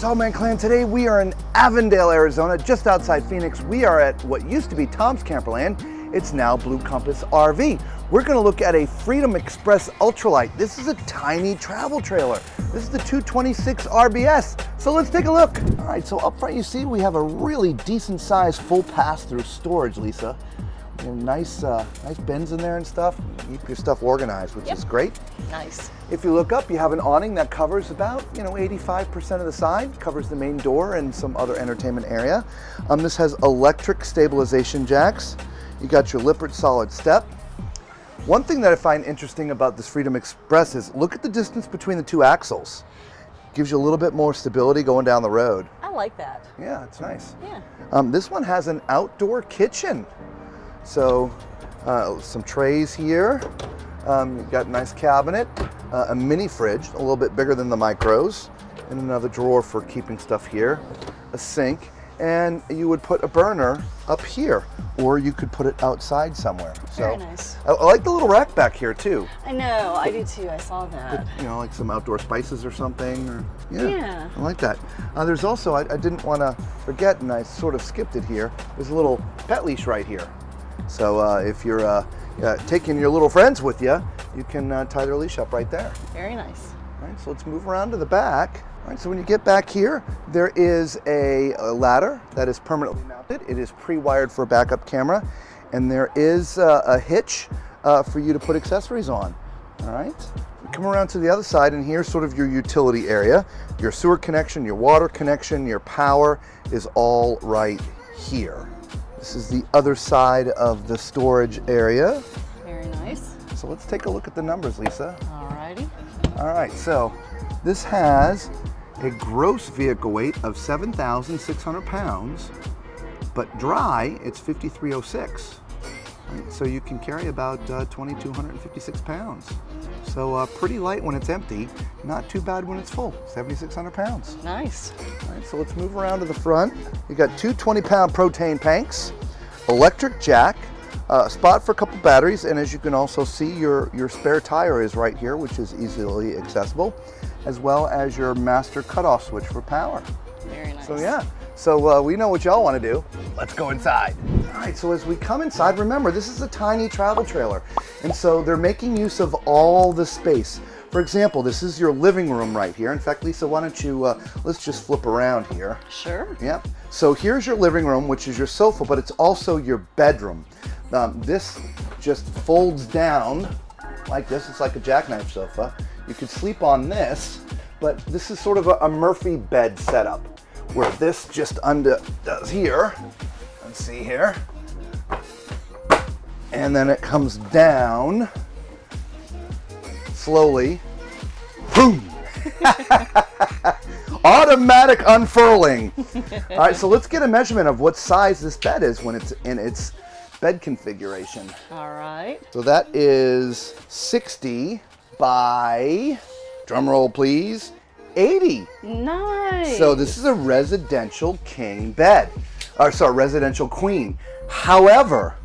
Tall Man Clan. Today we are in Avondale, Arizona, just outside Phoenix. We are at what used to be Tom's Camperland. It's now Blue Compass RV. We're going to look at a Freedom Express Ultralight. This is a tiny travel trailer. This is the 226 RBS. So let's take a look. All right, so up front you see we have a really decent sized full pass-through storage, Lisa. We have nice bins in there and stuff. Keep your stuff organized, which is great. Nice. If you look up, you have an awning that covers about 85% of the side, covers the main door and some other entertainment area. This has electric stabilization jacks. You got your Lippert solid step. One thing that I find interesting about this Freedom Express is look at the distance between the two axles. Gives you a little bit more stability going down the road. I like that. Yeah, it's nice. Yeah. This one has an outdoor kitchen. So some trays here. You've got a nice cabinet, a mini fridge, a little bit bigger than the micros, and another drawer for keeping stuff here, a sink, and you would put a burner up here, or you could put it outside somewhere. Very nice. I like the little rack back here too. I know, I do too. I saw that. Like some outdoor spices or something. Or, yeah. I like that. There's also, I didn't want to forget, and I sort of skipped it here, there's a little pet leash right here. So if you're taking your little friends with you, you can tie their leash up right there. Very nice. All right, so let's move around to the back. All right, so when you get back here, there is a ladder that is permanently mounted. It is pre-wired for a backup camera, and there is a hitch for you to put accessories on. All right, come around to the other side, and here's sort of your utility area. Your sewer connection, your water connection, your power is all right here. This is the other side of the storage area. Very nice. So let's take a look at the numbers, Lisa. Alrighty. All right, so this has a gross vehicle weight of 7,600 pounds, but dry, it's 5,306. Right, so you can carry about 2,256 pounds. So pretty light when it's empty, not too bad when it's full, 7,600 pounds. Nice. All right, so let's move around to the front. You got two 20-pound propane tanks, electric jack, a spot for a couple batteries, and as you can also see, your spare tire is right here, which is easily accessible, as well as your master cutoff switch for power. Very nice. So yeah, so we know what y'all want to do. Let's go inside. All right, so as we come inside, remember, this is a tiny travel trailer, and so they're making use of all the space. For example, this is your living room right here. In fact, Lisa, why don't you, let's just flip around here. Sure. Yep. So here's your living room, which is your sofa, but it's also your bedroom. This just folds down like this. It's like a jackknife sofa. You could sleep on this, but this is sort of a Murphy bed setup, where this just undoes here. Let's see here. And then it comes down slowly. Boom! Automatic unfurling. All right, so let's get a measurement of what size this bed is when it's in its bed configuration. All right. So that is 60 by, drum roll please, 80. Nice. So this is a residential king bed, or sorry, residential queen. However,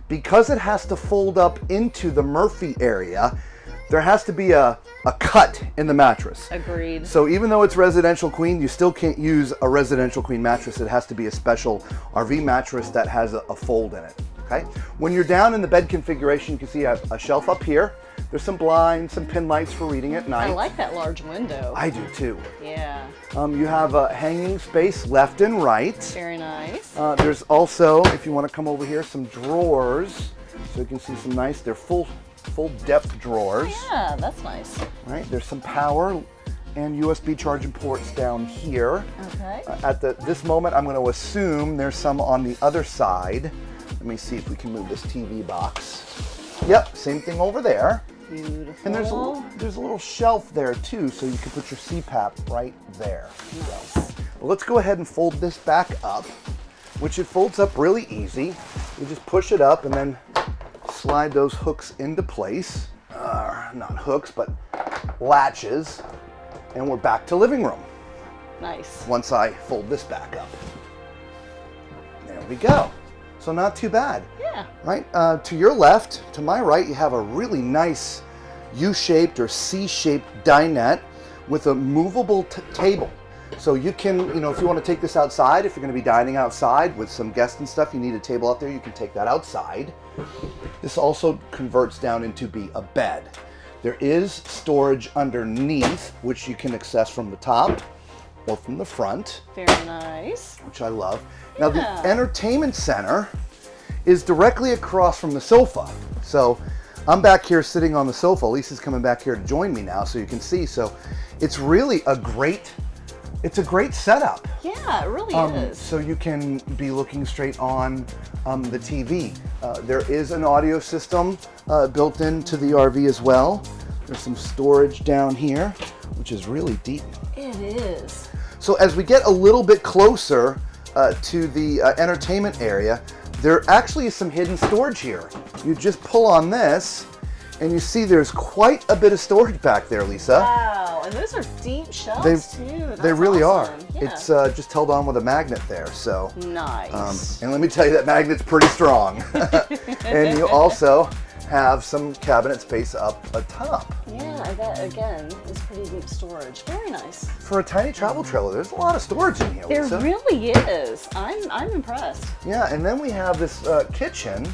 because it has to fold up into the Murphy area, there has to be a cut in the mattress. Agreed. So even though it's residential queen, you still can't use a residential queen mattress. It has to be a special RV mattress that has a fold in it. Okay. When you're down in the bed configuration, you can see a shelf up here. There's some blinds, some pin lights for reading at night. I like that large window. I do too. Yeah. You have a hanging space left and right. Very nice. There's also, if you want to come over here, some drawers. So you can see some nice, they're full depth drawers. Oh, yeah, that's nice. Right, there's some power and USB charging ports down here. Okay. At this moment, I'm going to assume there's some on the other side. Let me see if we can move this TV box. Yep, same thing over there. Beautiful. And there's a little shelf there too, so you can put your CPAP right there. Nice. Well, let's go ahead and fold this back up, which it folds up really easy. You just push it up and then slide those hooks into place. Not hooks, but latches. And we're back to living room. Nice. Once I fold this back up. There we go. So not too bad. Yeah. Right, to your left, to my right, you have a really nice U-shaped or C-shaped dinette with a movable table. So you can, if you want to take this outside, if you're going to be dining outside with some guests and stuff, you need a table out there, you can take that outside. This also converts down into be a bed. There is storage underneath, which you can access from the top or from the front. Very nice. Which I love. Now the entertainment center is directly across from the sofa. So I'm back here sitting on the sofa. Lisa's coming back here to join me now so you can see. So it's really a great setup. Yeah, it really is. So you can be looking straight on the TV. There is an audio system built into the RV as well. There's some storage down here, which is really deep. It is. So as we get a little bit closer to the entertainment area, there actually is some hidden storage here. You just pull on this, and you see there's quite a bit of storage back there, Lisa. Wow, and those are deep shelves too. They really awesome. are. Yeah. It's just held on with a magnet there, so. Nice. And let me tell you, that magnet's pretty strong. And you also have some cabinet space up atop. Yeah, that again is pretty deep storage. Very nice. For a tiny travel trailer, there's a lot of storage in here, There Lisa. really is. I'm impressed. Yeah, and then we have this kitchen,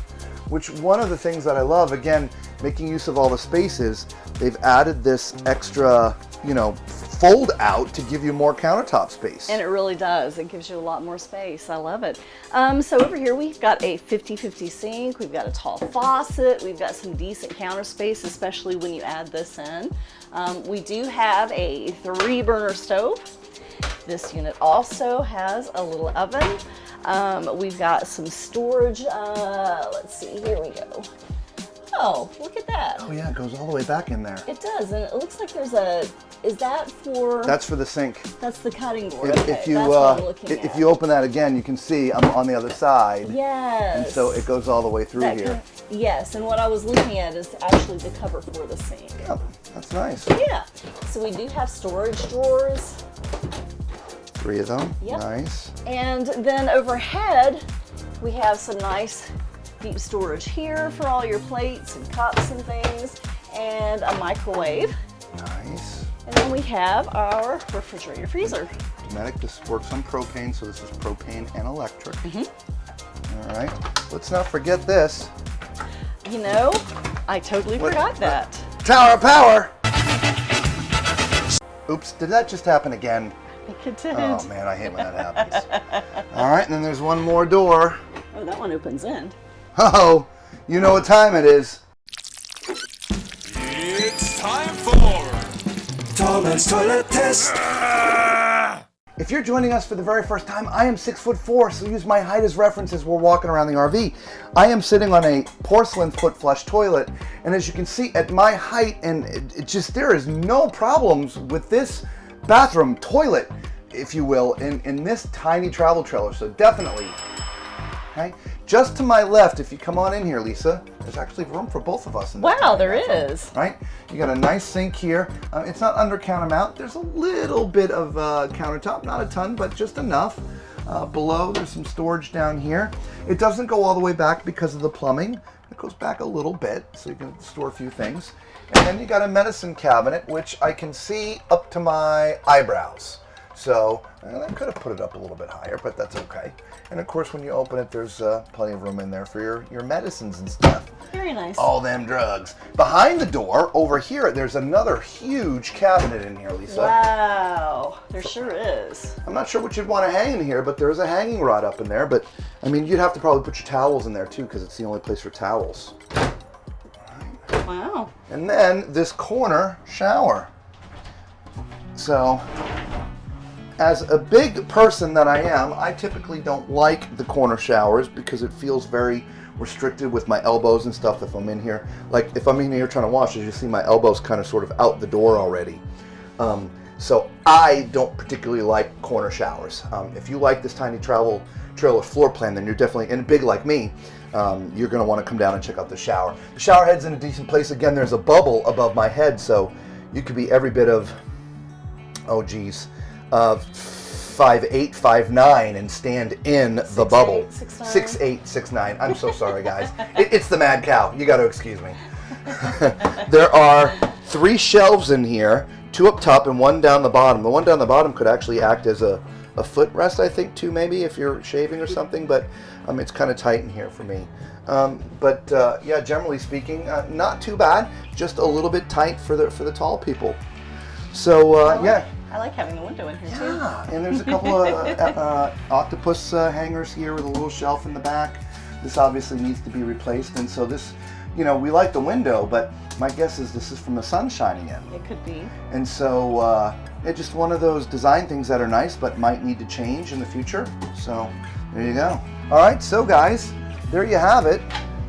which one of the things that I love, again, making use of all the spaces, they've added this extra, fold out to give you more countertop space. And it really does. It gives you a lot more space. I love it. So over here we've got a 50-50 sink. We've got a tall faucet. We've got some decent counter space, especially when you add this in. We do have a 3-burner stove. This unit also has a little oven. We've got some storage. Let's see, here we go. Oh, look at that. Oh yeah, it goes all the way back in there. It does, and it looks like there's is that for? That's for the sink. That's the cutting board. If, Okay, if you that's what I'm looking at. if you open that again, you can see I'm on the other side. Yes. And so it goes all the way through here. Yes, and what I was looking at is actually the cover for the sink. Oh, that's nice. Yeah. So we do have storage drawers. 3 of them. Yep. Nice. And then overhead, we have some nice deep storage here for all your plates and cups and things, and a microwave. Nice. And then we have our refrigerator freezer. Dometic, this works on propane, so this is propane and electric. Mm-hmm. All right. Let's not forget this. I totally forgot that. Tower of power. Oops, did that just happen again? I think it did. Oh man, I hate when that happens. All right, and then there's one more door. Oh, that one opens in. Oh, you know what time it is. It's time for Tom's Toilet Test. If you're joining us for the very first time, I am 6'4", so use my height as reference as we're walking around the RV. I am sitting on a porcelain foot flush toilet, and as you can see at my height, and there is no problems with this bathroom toilet, if you will, in this tiny travel trailer. So definitely, okay. Just to my left, if you come on in here, Lisa, there's actually room for both of us. Wow, there is. Right? You got a nice sink here. It's not under counter mount. There's a little bit of countertop, not a ton, but just enough. Below, there's some storage down here. It doesn't go all the way back because of the plumbing. It goes back a little bit, so you can store a few things. And then you got a medicine cabinet, which I can see up to my eyebrows. So I could have put it up a little bit higher, but that's okay. And of course, when you open it, there's plenty of room in there for your medicines and stuff. Very nice. All them drugs. Behind the door, over here, there's another huge cabinet in here, Lisa. Wow, there sure is. I'm not sure what you'd want to hang in here, but there's a hanging rod up in there. But I mean, you'd have to probably put your towels in there too, because it's the only place for towels. Wow. And then this corner shower. So, as a big person that I am, I typically don't like the corner showers because it feels very restricted with my elbows and stuff if I'm in here. Like if I'm in here trying to wash, as you see, my elbows kind of sort of out the door already. So I don't particularly like corner showers. If you like this tiny travel trailer floor plan, then you're definitely, and big like me, you're going to want to come down and check out the shower. The shower head's in a decent place. Again, there's a bubble above my head, so you could be every bit of, 5'8", 5'9", and stand in the bubble. 6'8", 6'9". I'm so sorry, guys. It's the mad cow. You got to excuse me. There are 3 shelves in here, two up top and one down the bottom. The one down the bottom could actually act as a footrest, I think, too, maybe if you're shaving or something, but it's kind of tight in here for me. Yeah, generally speaking, not too bad, just a little bit tight for the tall people. So yeah. I like having the window in here too. Yeah, and there's a couple of octopus hangers here with a little shelf in the back. This obviously needs to be replaced, and so this, we like the window, but my guess is this is from the sun shining in. It could be. And so it's just one of those design things that are nice, but might need to change in the future. So there you go. All right, so guys, there you have it.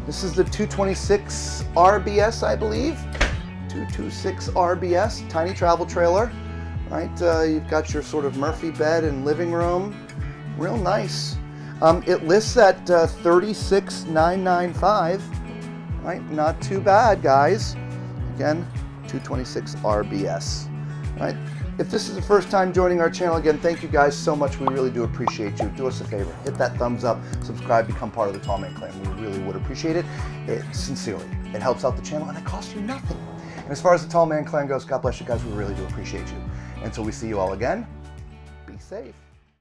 This is the 226 RBS, I believe. 226 RBS, tiny travel trailer. Right, you've got your sort of Murphy bed and living room. Real nice. It lists at $36,995. Right, not too bad, guys. Again, 226 RBS. Right. If this is the first time joining our channel, again, thank you guys so much. We really do appreciate you. Do us a favor, hit that thumbs up, subscribe, become part of the Tall Man Clan. We really would appreciate it. Sincerely, it helps out the channel and it costs you nothing. And as far as the Tall Man Clan goes, God bless you guys. We really do appreciate you. Until we see you all again, be safe.